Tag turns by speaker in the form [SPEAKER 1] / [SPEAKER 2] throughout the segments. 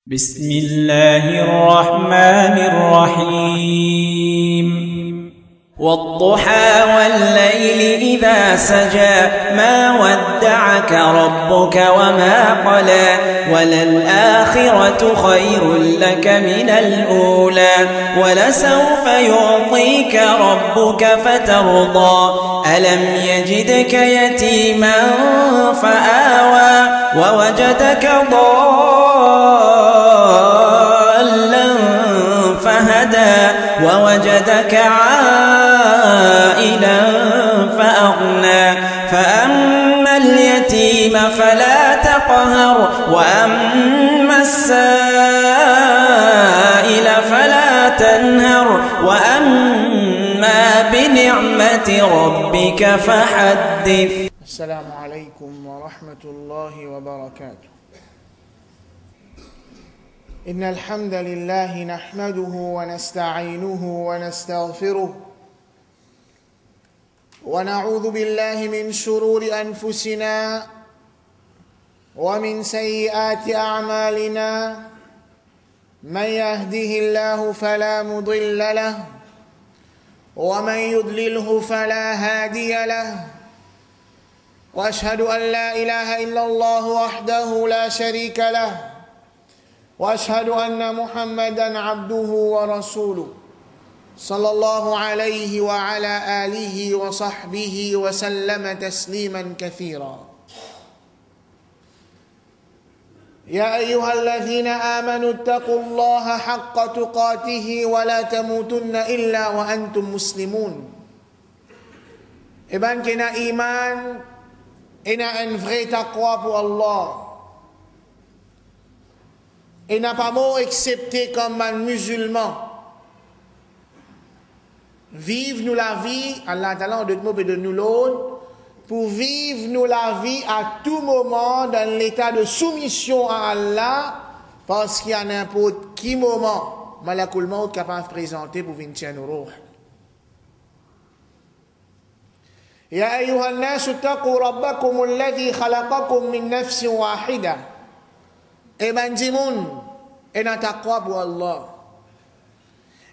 [SPEAKER 1] بسم الله الرحمن الرحيم والضحى والليل إذا سجى ما ودعك ربك وما قلى وللآخرة خير لك من الأولى ولسوف يعطيك ربك فترضى ألم يجدك يتيما فآوى ووجدك ضالا فهدى ووجدك عائلا فأغنى فأما اليتيم فلا تقهر وأما السائل فلا تنهر وأما بنعمة ربك فحدث.
[SPEAKER 2] السلام عليكم ورحمة الله وبركاته. إن الحمد لله نحمده ونستعينه ونستغفره ونعوذ بالله من شرور أنفسنا ومن سيئات أعمالنا من يهده الله فلا مضل له ومن يضلله فلا هادي له وأشهد أن لا إله إلا الله وحده لا شريك له وأشهد أن محمدًا عبده ورسوله صلى الله عليه وعلى آله وصحبه وسلم تسليمًا كثيرًا. يا أيها الذين آمنوا اتقوا الله حق تقاته ولا تموتن إلا وأنتم مسلمون. Et ben qui a iman, et a un vrai taqwa pour Allah. Et n'a pas mot accepté comme un musulman. Vive nous la vie, Allah Ta'ala de nous et de nous l'autre, pour vivre nous la vie à tout moment dans l'état de soumission à Allah, parce qu'il y a n'importe qui moment, Malakul Maut capable de présenter pour venir nous roh. يا أيها الناس اتقوا ربكم الذي خلقكم من نفس واحدة. Et ben dimoun, et n'a taqwa pour Allah.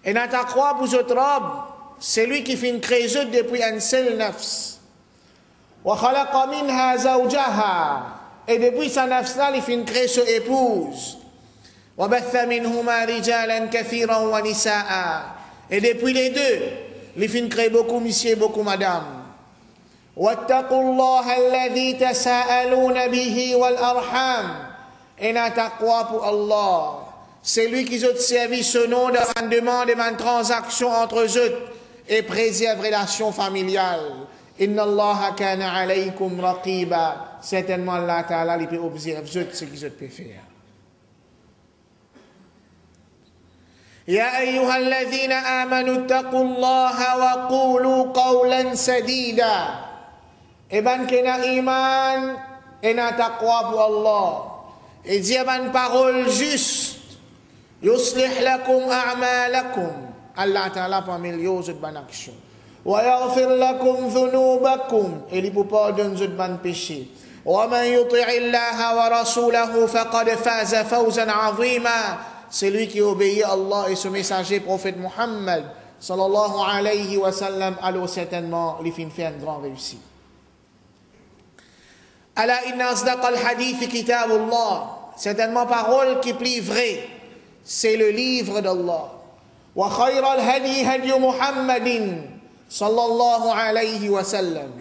[SPEAKER 2] Et n'a taqwa pour votre robe, c'est lui qui fait une création depuis un seul nafs. Wa khalaqa minha zawjaha. Et depuis sa nafs là, il fait une création épouse. Wa batha minhuma rijalan kathiran wa nisaa. Et depuis les deux, il fait une créer beaucoup monsieur, beaucoup madame. واتقوا الله الذي تساءلون به والأرحام. Et n'a taqwa pour Allah. C'est lui qui a servi ce nom de demande et de transaction entre eux et préserve relation familiale. Inna Allah kana alaykum raqiba. Certainement Allah Ta'ala il peut observer ce qu'ils peut faire. يا أيها الذين آمنوا اتقوا الله وقولوا قولا سديدا. Et ben qui a iman et n'a taqwa pour Allah. Et dire une parole juste. Yuslih lakum a'malakum. Allah Ta'ala parmi les autres bonnes actions. Wa yaghfir lakum dhunubakum. Et il vous pardonne les bonnes péchés. Wa man yuti'i Allah wa rasulahu faqad faza fawzan 'azima. C'est lui qui obéit à Allah et son messager prophète Muhammad sallallahu alayhi wa sallam, alors certainement il fait une grande réussite. Ala inna asdaqal hadith kitabullah. Certainement parole qui plie vrai, c'est le livre d'Allah. Wa khayral hadi hadi Muhammadin sallallahu alayhi wa sallam.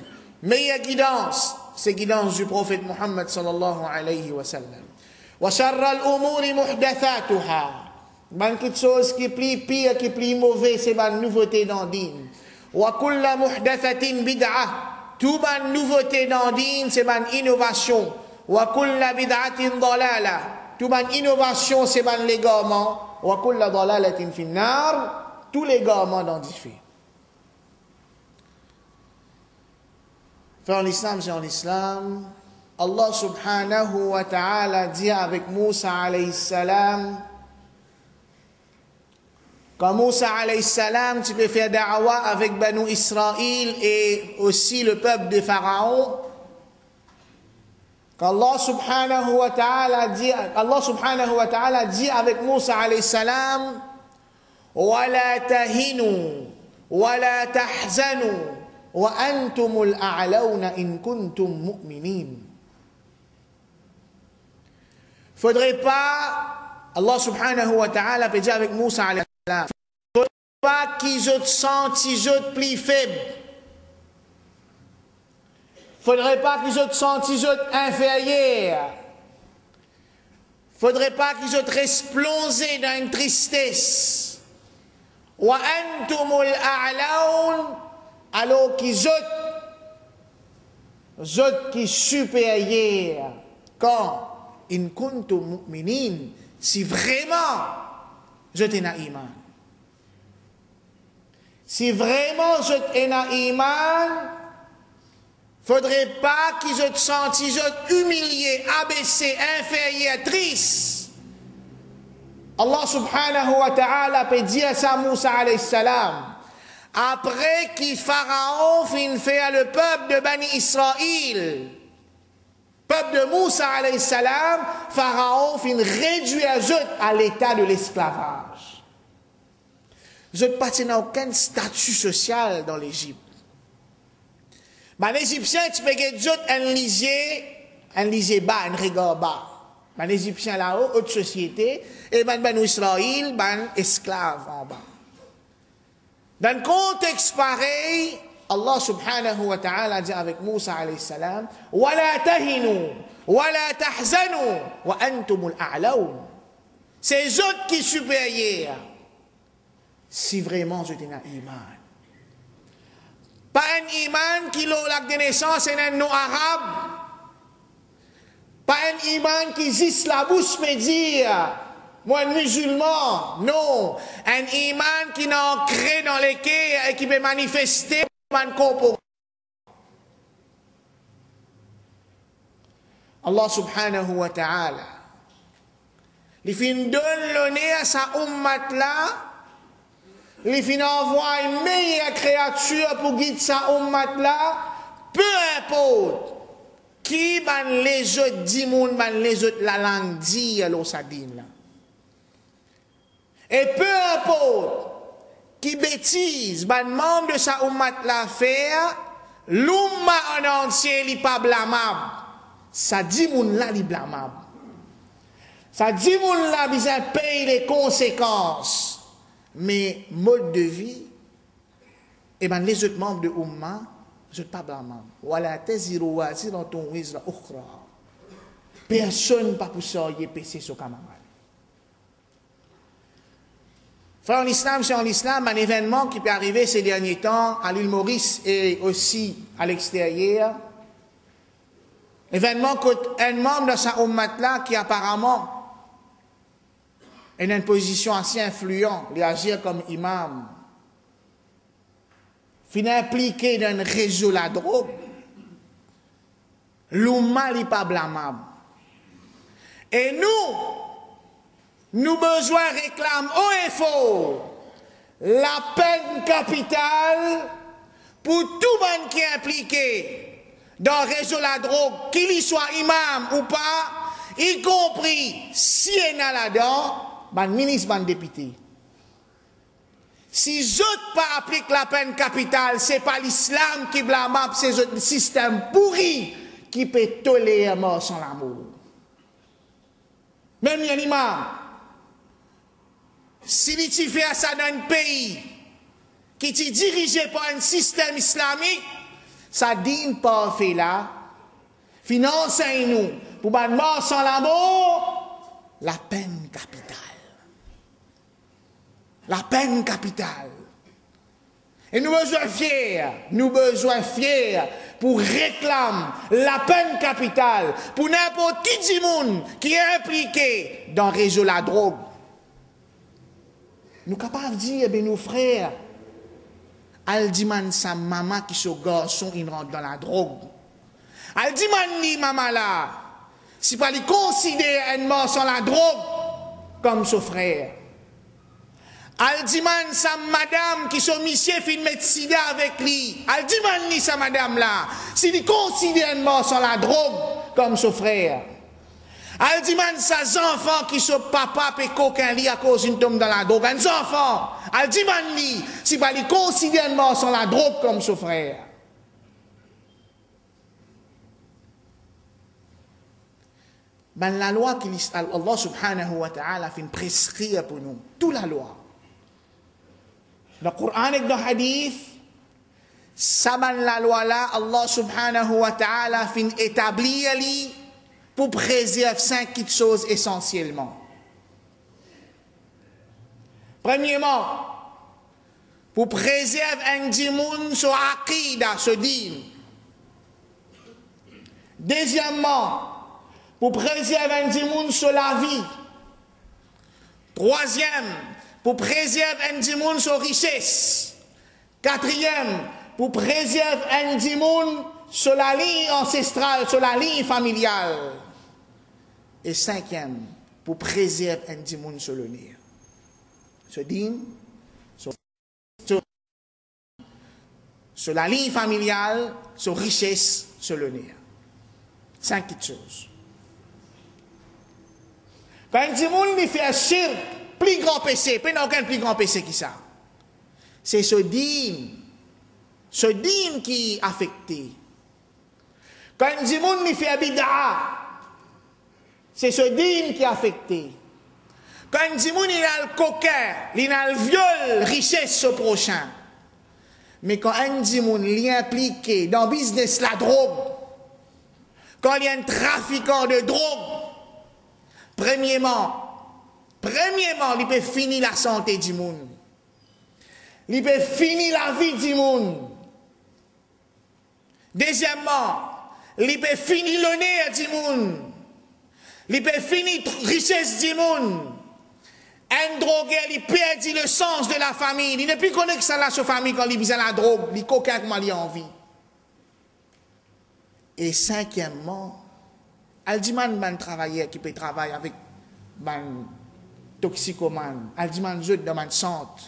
[SPEAKER 2] Meilleure guidance, c'est guidance du prophète Muhammad sallallahu alayhi wa sallam. Wa sharral umuri muhdathatuha. Ben toute chose qui plie pire, qui plie mauvais, c'est ban nouveauté dans din. Wa kulla muhdathatin bid'ah. Tout ban nouveauté dans din, c'est ban innovation. Wa kulla bid'atin dalala. Tout ban innovation, c'est ban l'égarement. Wa kulla dalalatin finnar. Tous les égarements dans l'enfer. En l'islam, c'est en l'islam. Allah subhanahu wa ta'ala dit avec Moussa alayhi salam. Quand Moussa alayhi salam, tu peux faire da'wa avec Banu Israël et aussi le peuple de Pharaon. qu'Allah subhanahu wa ta'ala dit avec Moussa alayhi salam, وَلَا تَهِنُوا وَلَا تَحْزَنُوا وَأَنْتُمُ الْأَعْلَوْنَ إِن كُنتُم مُؤْمِنِينَ. Faudrait pas, Allah subhanahu wa ta'ala peut dire avec Moussa alayhi salam, faudrait pas qu'ils se sentent plus faibles. Faudrait pas qu'ils se sentent inférieurs. Faudrait pas qu'ils se resplongent dans une tristesse. Wa antumul a'laun, alors qu'ils autres qui supérieurs. Quand in kuntum mu'minin, si vraiment je t'ai na iman. Si vraiment je t'ai na iman, faudrait pas qu'ils se sentent humiliés, abaissés, inférieurs, tristes. Allah subhanahu wa ta'ala peut dire à Moussa alayhi salam, après que Pharaon fin fait le peuple de Bani Israël, peuple de Moussa alayhi salam, Pharaon fin réduire à l'état de l'esclavage. Je ne partais dans aucun statut social dans l'Égypte. Les Égyptiens, tu peux dire un lisier bas, un regard bas. Les Égyptiens là-haut, haute société, et Bani Israël, esclaves en bas. Dans le contexte pareil, Allah subhanahu wa ta'ala dit avec Moussa alayhi salam, وَلَا تَهِنُوا وَلَا تَحْزَنُوا وَأَنْتُمُ الْأَعْلَوْنَ. C'est eux qui sont supérieurs, si vraiment je t'ai un iman. Pas un iman qui a l'acte de naissance et un nom arabe. Pas un iman qui existe la bouche mais dire, moi musulman, non. Un iman qui est ancré dans les quais et qui peut manifester un comportement. Allah subhanahu wa ta'ala, il fin donne le nez à sa ummat là, il fin envoie une meilleure créature pour guider sa ummat là, peu importe qui ban les autres dit moun, ban les autres la langue dit alors ça dit là. Et peu importe qui bêtise ban membre de sa ummat la faire, l'umma en entier li pas blâmable. Ça dit moun là li blâmable. Ça dit moun là besoin payer les conséquences. Mais mode de vie, et ben les autres membres de umma, je ne pas blâmable. Wala taziru waziratun wizra ukhra. Personne pas pour ça y péché sur camarade. Frère en islam, c'est en islam un événement qui peut arriver ces derniers temps à l'île Maurice et aussi à l'extérieur. Événement qu'un membre de sa ummat là qui apparemment est dans une position assez influente, il agit comme imam, fin impliqué dans un réseau de la drogue, l'umma n'est pas blâmable. Et nous besoin réclame haut et fort la peine capitale pour tout le monde qui est impliqué dans le réseau de la drogue, qu'il y soit imam ou pas, y compris si il y a là-dedans, ban ministre, ban député. Si autres pas appliquent la peine capitale, c'est pas l'islam qui blâmable, c'est le système pourri qui peut tolérer la mort sans l'amour. Même un imam, si tu fais ça dans un pays qui est dirigé par un système islamique, ça dit pas fait là, financez-nous pour ban mort sans l'amour, la peine capitale. La peine capitale. Et nous besoin fiers pour réclamer la peine capitale pour n'importe qui monde qui est impliqué dans le réseau de la drogue. Nous sommes capables de dire, nos frères, Aldiman sa maman qui sont garçon, il rentre dans la drogue. Aldiman ni maman là, si pas lui considère un mort sans la drogue comme son frère. Aldiman sa madame qui sont monsieur fin médecine avec lui. Aldiman ni sa madame là, si lui considère un mort sans la drogue comme son frère. Elle dit, man, ça, enfants qui sont papa et coquin li à cause d'une tombe dans la drogue. Un enfant. Elle dit, man, li, si pas les considérément sont la drogue comme son frère. Ben, la loi qu'Allah subhanahu wa ta'ala fait prescrire pour nous, toute la loi. Dans le Coran et dans le hadith, ça, ben, la loi là, Allah subhanahu wa ta'ala fait établir pour préserver 5 choses essentiellement. Premièrement, pour préserver un dimoun sur aqida, ce din. Deuxièmement, pour préserver un dimoun sur la vie. Troisième, pour préserver un dimoun sur richesse. Quatrième, pour préserver un dimoun sur la ligne ancestrale, sur la ligne familiale. Et cinquième, pour préserver un dimoun sur le nez. Ce din, sur la ligne familiale, sur richesse, sur le nez. 5 choses. Quand un dimoun lui fait un shirk, plus grand péché, il n'y a aucun plus grand péché qui ça. C'est ce din qui est affecté. Quand un dimoun lui fait un bid'a, c'est ce din qui est affecté. Quand un dimoun il a le coquin, il a le viol, richesse au prochain. Mais quand un dimoun il est impliqué dans le business la drogue, quand il y a un trafiquant de drogue, premièrement, il peut finir la santé du monde. Il peut finir la vie du monde. Deuxièmement, il peut finir l'honneur du monde. Il peut finir la richesse du monde. Un drogué, il perd le sens de la famille. Il n'est plus connu que ça là, sa famille, quand il vise la drogue. Il coquin comment il a envie. Et cinquièmement, Aldiman man travailleur qui peut travailler avec man toxicomane, Aldiman je dans man santé.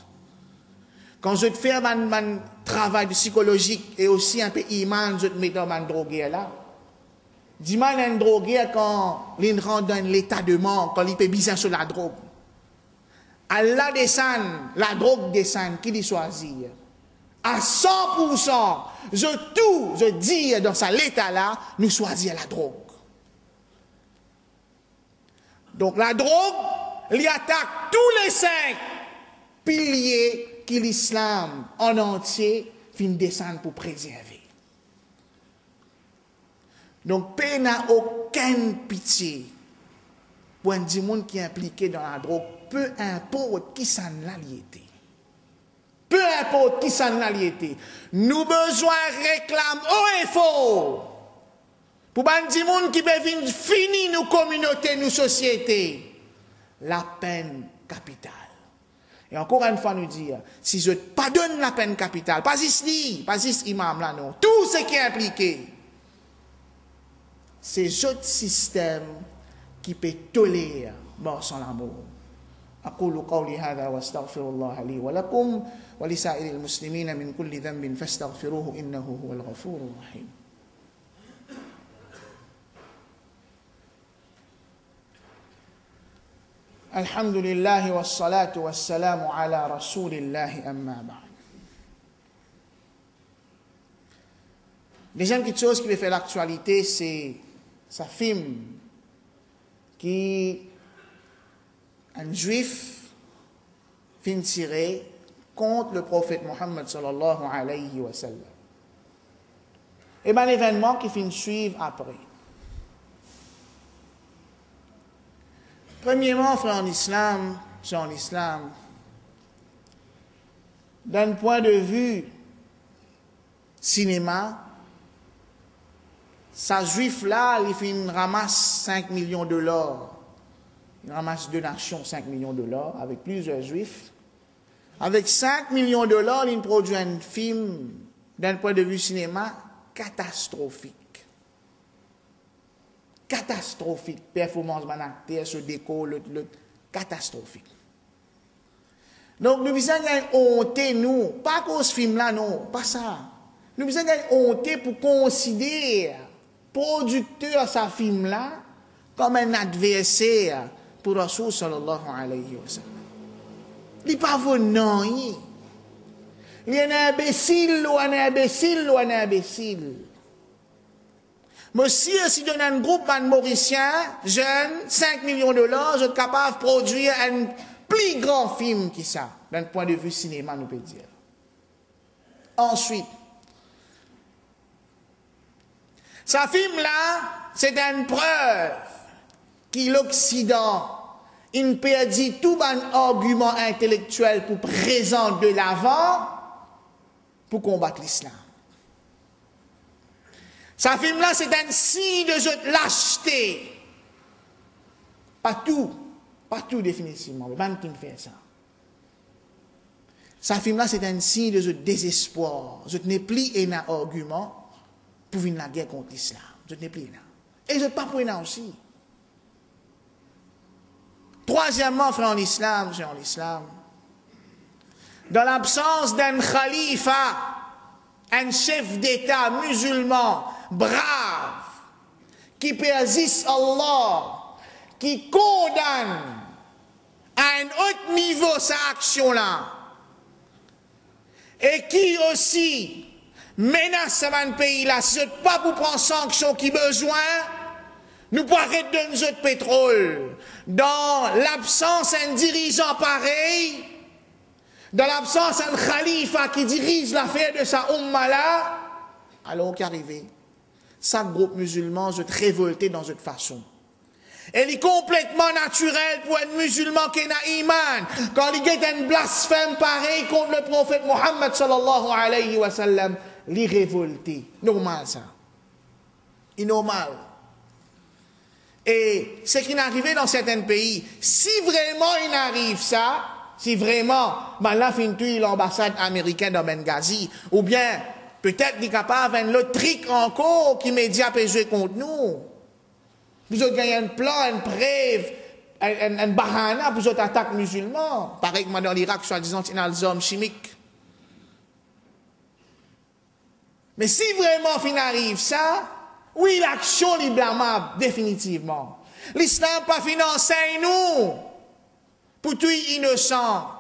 [SPEAKER 2] Quand je fais man travail psychologique et aussi un peu iman, je mets dans man drogué là. Diman un drogué quand il rentre dans l'état de mort, quand il peut bizarre sur la drogue. Allah descend, la drogue descend, qui lui choisit. À 100%, je dis dans cet état-là, nous choisir la drogue. Donc la drogue, il attaque tous les 5 piliers que l'islam en entier fin descendre pour préserver. Donc, paix n'a aucune pitié pour un monde qui est impliqué dans la drogue, peu importe qui s'en a lié. Peu importe qui s'en a lié. Nous besoin réclame haut et fort pour un monde qui peut venir finir nos communautés, nos sociétés, la peine capitale. Et encore une fois nous dire, si je pardonne la peine capitale, pas ici, pas ici imam là non, tout ce qui est impliqué, c'est ce système qui peut tolérer mort sans l'amour. أقول قولي هذا واستغفر الله لي ولكم ولسائر المسلمين من كل ذنب فاستغفروه إنه هو الغفور الرحيم. الحمد لله والصلاة والسلام على رسول الله أما بعد. Deuxième petite chose qui fait l'actualité, c'est sa film qui un juif fin tiré contre le prophète Mohammed sallallahu alayhi wa sallam. Et bien l'événement qui fin suivre après. Premièrement, frère en islam, c'est en islam, d'un point de vue cinéma, sa juif là, il fin ramasse 5 millions de $. Il ramasse 2 nations 5 millions de $, avec plusieurs juifs. Avec 5 millions de $, il produit un film, d'un point de vue cinéma, catastrophique. Catastrophique. Performance d'un acteur, ce déco, catastrophique. Donc, nous besoin d'une honte, nous, pas cause ce film-là, non, pas ça. Nous besoin d'une honte pour considérer producteur sa film là comme un adversaire pour Rasoul sallallahu alayhi wa sallam. Il pas non, il est un imbécile ou un imbécile ou un imbécile. Monsieur, si donne un groupe de Mauricien, jeune, 5 millions de dollars, je suis capable de produire un plus grand film que ça, d'un point de vue cinéma, nous peut dire. Ensuite, ce film-là, c'est une preuve que l'Occident, il perdit tout un argument intellectuel pour présenter de l'avant pour combattre l'islam. Ce film-là, c'est un signe de lâcheté. Pas tout définitivement, mais même qui me fait ça. Ce film-là, c'est un signe de désespoir. Je n'ai plus un argument pour venir la guerre contre l'islam. Je n'ai plus un. Et je ne pas pour un aussi. Troisièmement, frère en islam, dans l'absence d'un khalifa, un chef d'État musulman, brave, qui persiste Allah, qui condamne à un haut niveau sa action-là, et qui aussi menace un pays-là, si ce n'est pas pour prendre sanction qui besoin, nous pourrons arrêter de notre pétrole. Dans l'absence d'un dirigeant pareil, dans l'absence d'un khalifa qui dirige l'affaire de sa umma là, alors qu'arrivé, chaque groupe musulman se révolter dans cette façon. Elle est complètement naturelle pour un musulman qui n'a iman. Quand il y a un blasphème pareil contre le prophète Mohammed sallallahu alayhi wa sallam, il est révolté. Normal ça. C'est normal. Et ce qui est arrivé dans certains pays, si vraiment il arrive ça, si vraiment, là, fin-tu l'ambassade américaine dans Benghazi, ou bien, peut-être qu'il est capable d'un autre trick encore qui média peut jouer contre nous. Vous avez gagné un plan, un preuve, un bahana pour votre attaque musulman. Pareil que dans l'Irak, soi-disant, il y a des armes chimiques. Mais si vraiment il arrive ça, oui, l'action est blâmable, définitivement. L'islam pas financé nous pour tout innocent.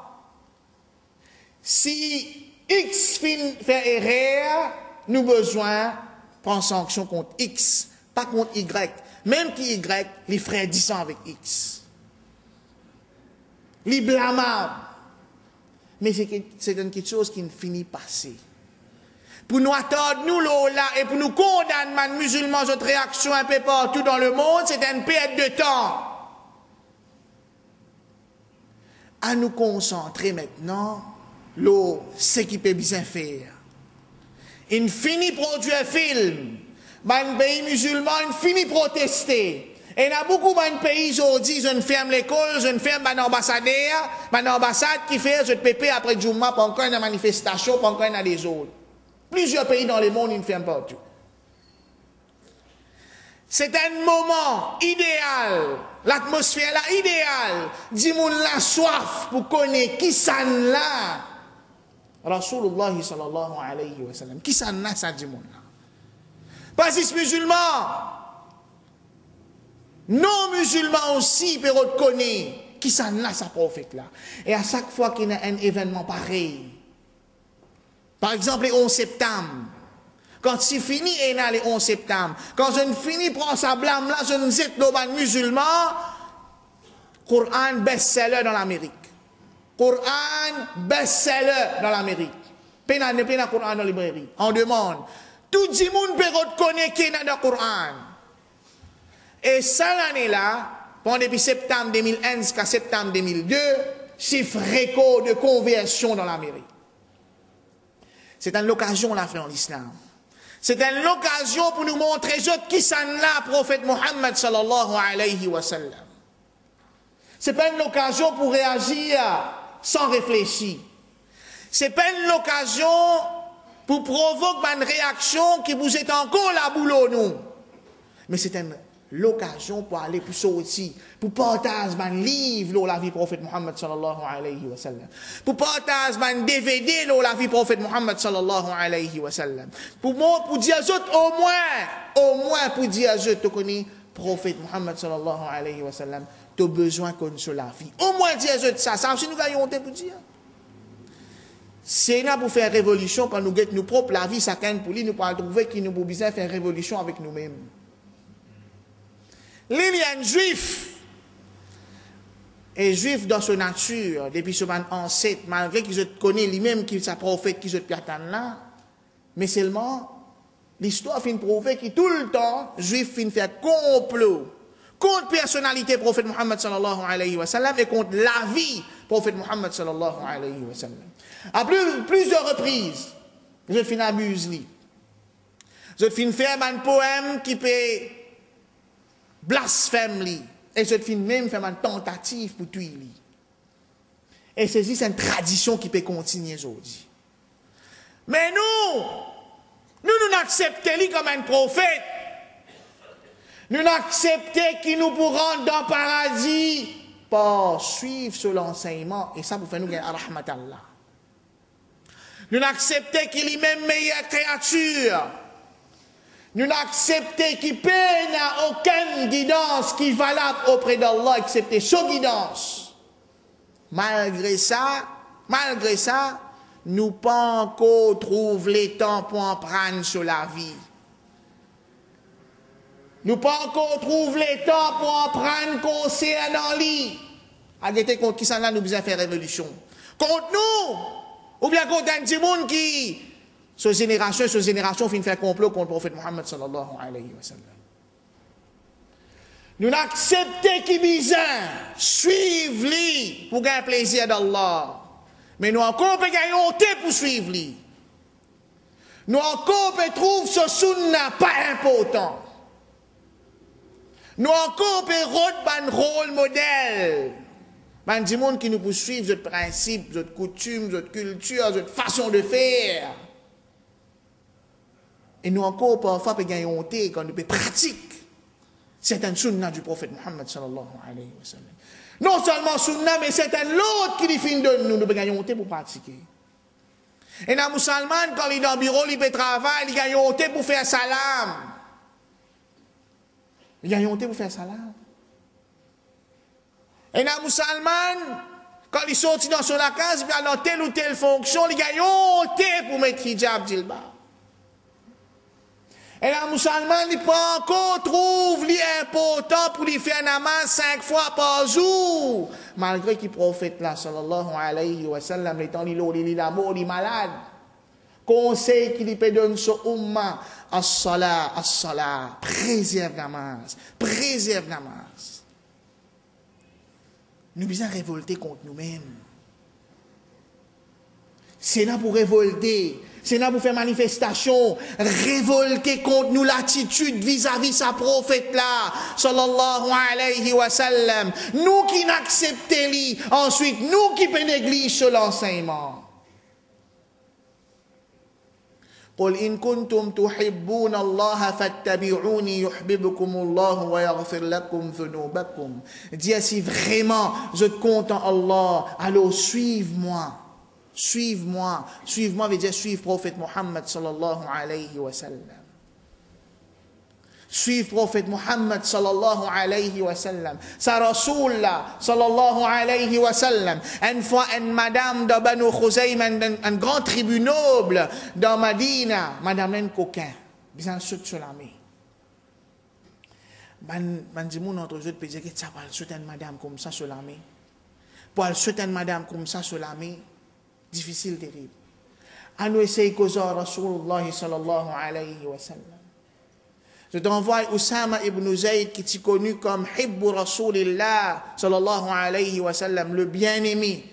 [SPEAKER 2] Si X fait erreur, nous besoin prendre sanction contre X, pas contre Y. Même qui Y, les frères disent avec X. Les blâmables. Mais c'est quelque chose qui ne finit pas passer. Pour nous attendre, nous là, et pour nous condamner, les musulmans, notre réaction un peu partout dans le monde, c'est une perte de temps. À nous concentrer maintenant, ce qui peut bien faire. Il finit produire un film. Dans pays musulman, il finit protester. Et il y a beaucoup de pays aujourd'hui, je ferme l'école, je ferme l'ambassade qui fait, je pépé après Jumma, pour encore une manifestation, pour encore une des autres. Plusieurs pays dans le monde, ils ne ferment pas tout. C'est un moment idéal, l'atmosphère là idéale. Dis-moi la soif pour connaître qui ça là. Rasulullah sallallahu alayhi wa sallam. Qui ça là, ça dis-moi là. Pas si musulmans. Non musulmans aussi peuvent reconnaître qui ça là, sa prophète là. Et à chaque fois qu'il y a un événement pareil, par exemple, le 11 septembre. Quand c'est fini, et le 11 septembre. Quand je ne finis, prends sa blâme là, je ne sais pas musulman. Coran best-seller dans l'Amérique. Coran best-seller dans l'Amérique. Pena Coran dans la librairie. On demande. Tout le monde peut reconnaître qu'il y a dans le Coran. Et ça l'année-là, depuis septembre 2001 jusqu'à septembre 2002, chiffre record de conversion dans l'Amérique. C'est une occasion, là, frère, en l'islam. C'est une occasion pour nous montrer qui s'en a, prophète Mohammed sallallahu alayhi wa sallam. C'est pas une occasion pour réagir sans réfléchir. C'est pas une occasion pour provoquer une réaction qui vous est encore la boulot, nous. Mais c'est une l'occasion pour aller pour sortir, pour partager un livre la vie prophète Muhammad sallallahu alayhi wa sallam, pour partager un DVD la vie prophète Muhammad sallallahu alayhi wa sallam, pour dire aux autres au moins pour dire aux autres tu connais prophète Muhammad sallallahu alayhi wa sallam, tu as besoin qu'on soit la vie, au moins dire aux autres ça aussi nous gagnons pour dire. C'est là pour faire révolution quand nous guettons nous propres la vie ça quand pour lui nous pas trouver qui nous pour besoin faire révolution avec nous-mêmes. Lilian juif est juif dans sa nature depuis son ancêtre malgré qu'ils connaissent lui-même qui sa prophète qui se pierre là mais seulement l'histoire fin prouver que tout le temps juif fin faire complot contre personnalité prophète Muhammad sallallahu alayhi wa sallam et contre la vie prophète Muhammad sallallahu alayhi wa sallam à plusieurs reprises je fin abuse lui je fin faire un poème qui peut blasphème li et je fin même faire une tentative pour tuer li et c'est une tradition qui peut continuer aujourd'hui mais nous n'acceptons lui comme un prophète nous n'acceptons qu'il nous pour rendre dans le paradis par suivre sur l'enseignement et ça pour faire nous gagner rahmatallah nous n'acceptons qu'il est même meilleure créature. Nous n'acceptons qu'il peine à aucune guidance qui est valable auprès d'Allah, excepté sa guidance. Malgré ça, nous pas encore trouvé le temps pour en prendre sur la vie. Nous pas encore trouvé le temps pour en prendre conseil dans lui. Arrêtez contre qui ça là nous besoin faire révolution. Contre nous, ou bien contre un petit monde qui cette génération fin faire complot contre le prophète Muhammad sallallahu alayhi wa sallam. Nous n'acceptons qu'il besoin suivre lui pour gagner plaisir d'Allah. Mais nous encore peut gagner honte pour suivre lui. Nous encore peut trouver ce sunna pas important. Nous encore peut rendre un rôle modèle. Ben du monde qui nous poursuivent notre principe, notre coutume, notre culture, notre façon de faire. Et nous encore parfois peut gagner honte quand nous peut pratiquer certaines sunna du prophète Muhammad sallallahu alayhi wa sallam. Non seulement sunna, mais c'est un l'autre qui définit de nous, nous peut gagner honte pour pratiquer. Et dans musulman, quand il est dans le bureau, il peut travailler, il gagne honte pour faire salam. Il gagne honte pour faire salam. Et dans musulman, quand il sortit dans son case, il dans telle ou telle fonction, il gagne honte pour mettre hijab jilbab. Et la musulman, il peut encore trouver l'important pour lui faire namaz 5 fois par jour. Malgré qu'il prophète là, sallallahu alayhi wa sallam, les temps, il est mort, il est malade. Conseil qu'il peut donner sur umma, as-salat, préserve namaz, préserve namaz. Nous devons révolter contre nous-mêmes. C'est là pour révolter. C'est là pour faire manifestation, révolter contre nous l'attitude vis-à-vis sa prophète là, sallallahu alayhi wa sallam. Nous qui n'acceptons lui, ensuite nous qui négligeons l'enseignement. قل إن كنتم تحبون الله فاتبعوني يحببكم الله ويغفر لكم ذنوبكم. Dis si vraiment je compte en Allah, alors suive-moi. Suive-moi. Suive-moi veut dire suivre prophète Muhammad sallallahu alayhi wa sallam. Suivre prophète Muhammad sallallahu alayhi wa sallam. Sa Rasulullah sallallahu alayhi wa sallam. Une fois, une madame de Banu Khuzaym, un grand tribu noble dans Madina, madame d'un coquin, bien sûr sur l'armée. Ben dis mon entre eux peut dire que ça va souhaiter une madame comme ça sur l'armée. Pour souhaiter une madame comme ça sur l'armée. Difficile, terrible. À nous essayer causer Rasulullah sallallahu alayhi wa sallam. Je t'envoie Oussama ibn Zayd qui est connu comme Hibbu Rasulillah sallallahu alayhi wa sallam, le bien-aimé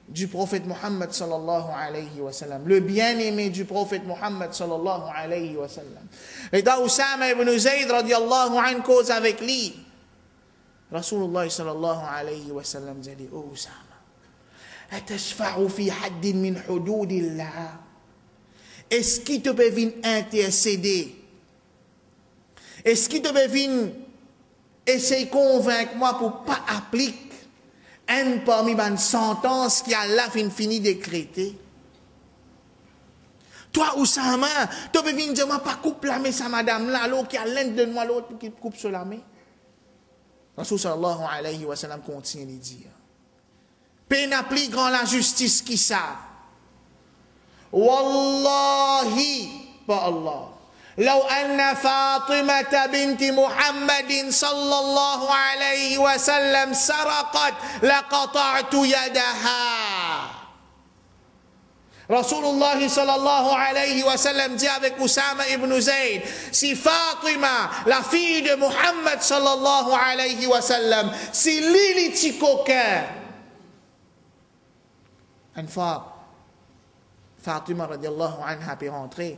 [SPEAKER 2] du prophète Muhammad sallallahu alayhi wa sallam. Le bien-aimé du prophète Muhammad sallallahu alayhi wa sallam. Et dans Oussama ibn Zayd radiallahu anhu cause avec lui. Rasulullah sallallahu alayhi wa sallam dit, oh Oussama, أتشفع في حد من حدود الله. Est-ce qu'il te peut venir intercéder? Est-ce qu'il te peut venir essaye de convaincre moi pour pas appliquer une parmi les sentences qui a là fini décrétée. Toi, Oussama, tu peux venir dire, moi, pas coupe la main, ça, madame, là, l'autre qui a l'un de moi, l'autre qui coupe sur la main. Rasul sallallahu alayhi wa sallam continue de dire, paix n'a plus grand la justice qui ça. Wallahi, pas Allah. لو أن فاطمة بنت محمد صلى الله عليه وسلم سرقت لقطعت يدها. Rasulullah sallallahu alayhi wa sallam dit avec Oussama ibn Zayd, si Fatima, la fille de Muhammad sallallahu alayhi wa sallam, si Lili Tikoka, une fois, Fatima radiallahu anha peut rentrer,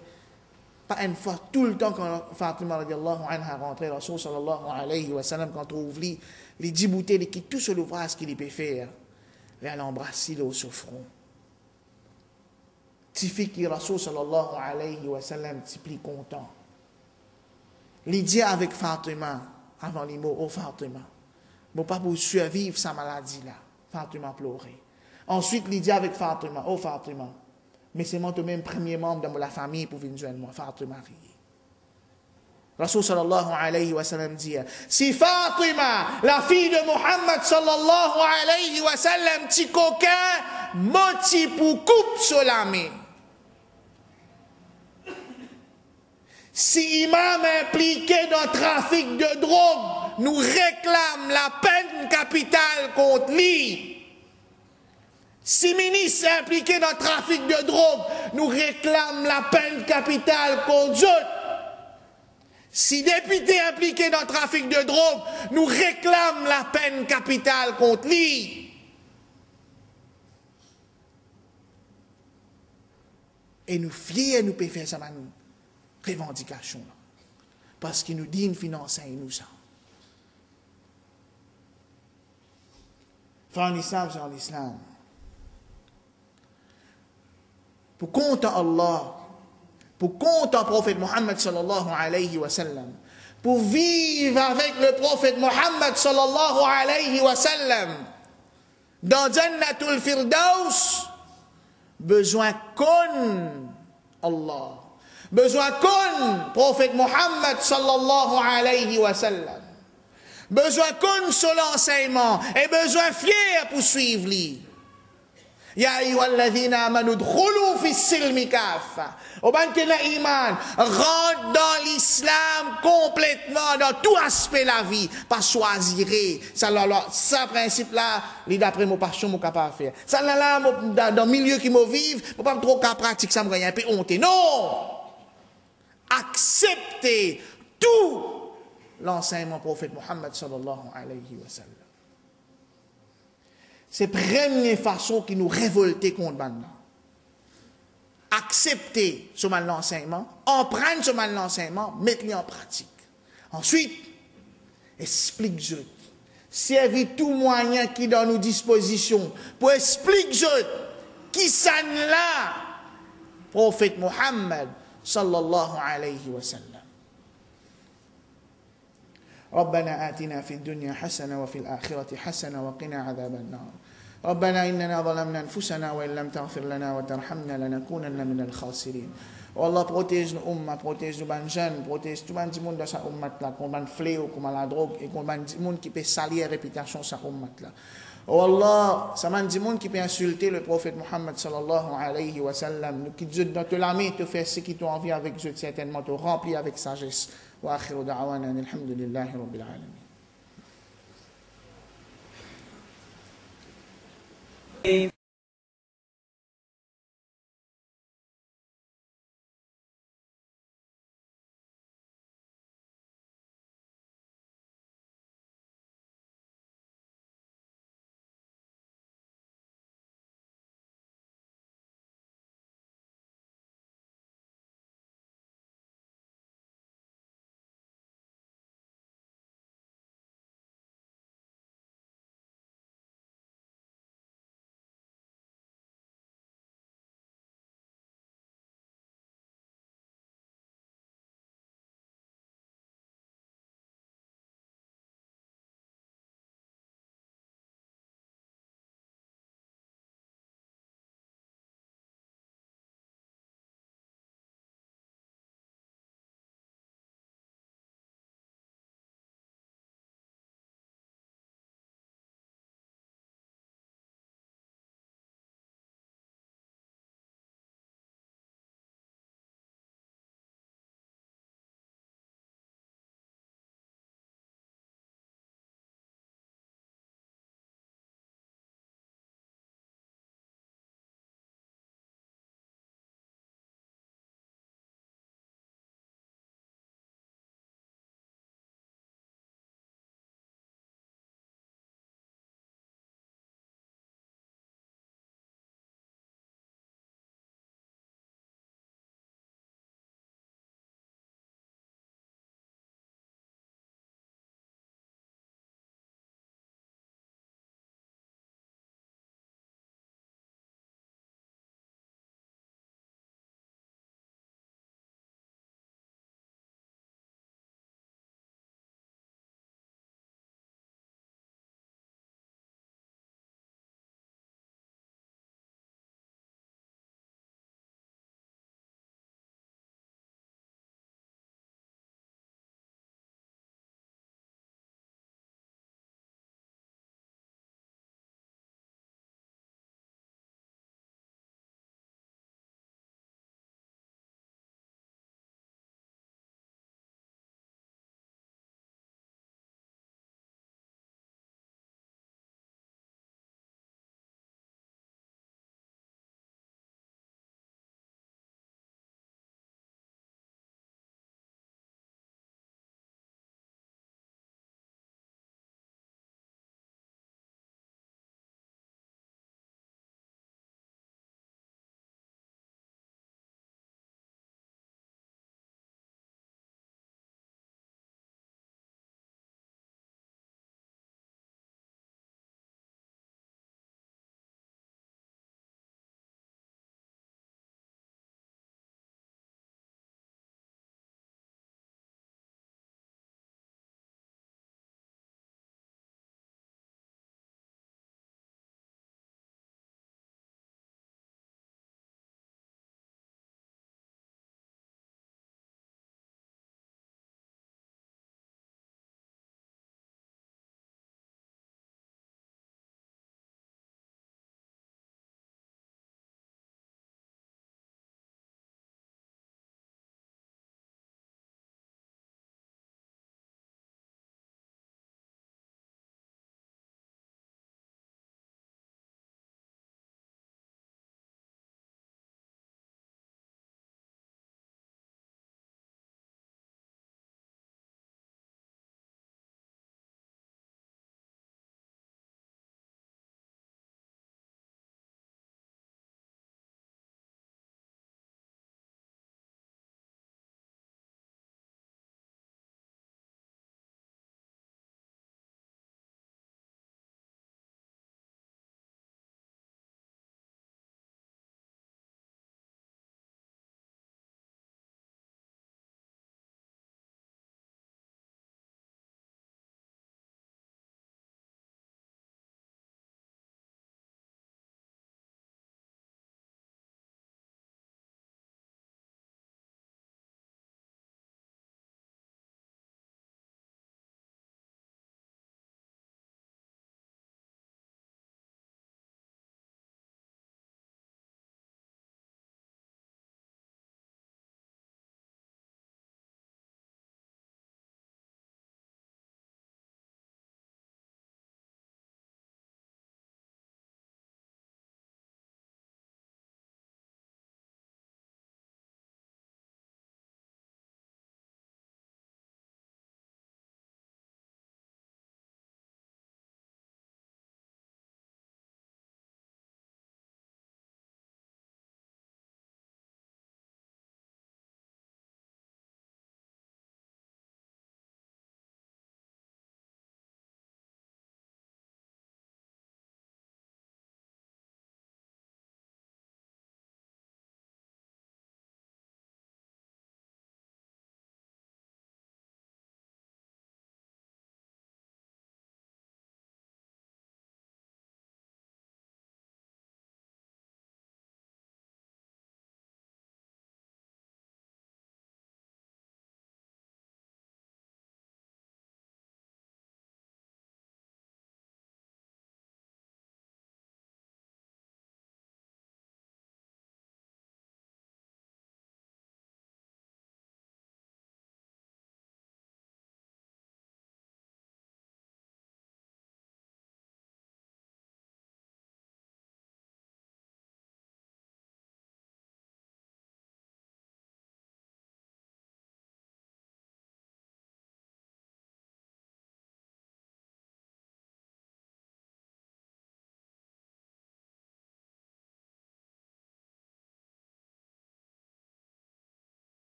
[SPEAKER 2] pas une fois, tout le temps quand Fatima radiallahu anha rentrait, Rasul sallallahu alayhi wa sallam, quand on ouvre les 10 bouteilles, qui tout sur l'ouvrage qu'il peut faire, elle embrasse au front. Tifi qui Rasul sallallahu alayhi wa sallam t'y plus content. Il dit avec Fatima, avant les mots, oh Fatima, mais pas pour survivre sa maladie là. Fatima pleurait. Ensuite, il dit avec Fatima, oh Fatima, mais c'est moi même premier membre de la famille pour venir joindre moi, Fatima riait. Rasul sallallahu alayhi wa sallam dit, si Fatima, la fille de Muhammad sallallahu alayhi wa sallam, t'y coquin, moti pour coupe sur la main. Si imam impliqué dans le trafic de drogue nous réclame la peine capitale contre lui, si ministre impliqué dans le trafic de drogue nous réclame la peine capitale contre eux, si député impliqué dans le trafic de drogue nous réclame la peine capitale contre lui, et nous fiers, nous pouvons faire ça maintenant. Revendication parce qu'il nous dit une finance et nous ça. Frère en islam, c'est en islam. Pour compter Allah, pour compter le prophète Mohammed sallallahu alayhi wa sallam, pour vivre avec le prophète Mohammed sallallahu alayhi wa sallam dans Jannatul Firdaus, besoin qu'on Allah. Besoin qu'on prophète Mohammed sallallahu alayhi wa sallam. Besoin qu'on sur l'enseignement et besoin fier pour suivre lui. Ya ayyuhalladhina amanu dkhulu fi silmi kaffa. Au ban que l'iman rentre dans l'islam complètement dans tout aspect de la vie, pas choisir ça principe là, d'après mon passion mon capable faire. Ça là dans milieu qui me vive, pas trop capable pratique ça me rien peu honte. Non! Accepter tout l'enseignement prophète Mohammed sallallahu alayhi wa sallam. C'est la première façon qui nous révolter contre maintenant. Accepter ce mal l'enseignement, emprunter ce mal l'enseignement, mettre-le en pratique. Ensuite, explique-je. Servir tout moyen qui est dans nos dispositions pour expliquer qui ça là, prophète Mohammed صلى الله عليه وسلم. ربنا آتنا في الدنيا حسنة وفي الآخرة حسنة وقنا عذاب النار. ربنا إننا ظلمنا أنفسنا وإن لم تغفر لنا وترحمنا لنكونن من الخاسرين. والله protège nos umma, protège nos jeunes, protège tout le monde dans sa ummat là, qu'on ban fléau comme la drogue et qu'on ban monde qui peut salir la réputation sa ummat là. Oh Allah, ça m'a dit monde qui peut insulter le prophète Mohammed sallallahu alayhi wa sallam, qui Dieu dans te la main te fait ce qui t'ont envie avec Dieu certainement te remplir avec sagesse. Wa akhiru da'wana alhamdulillahi rabbil alamin.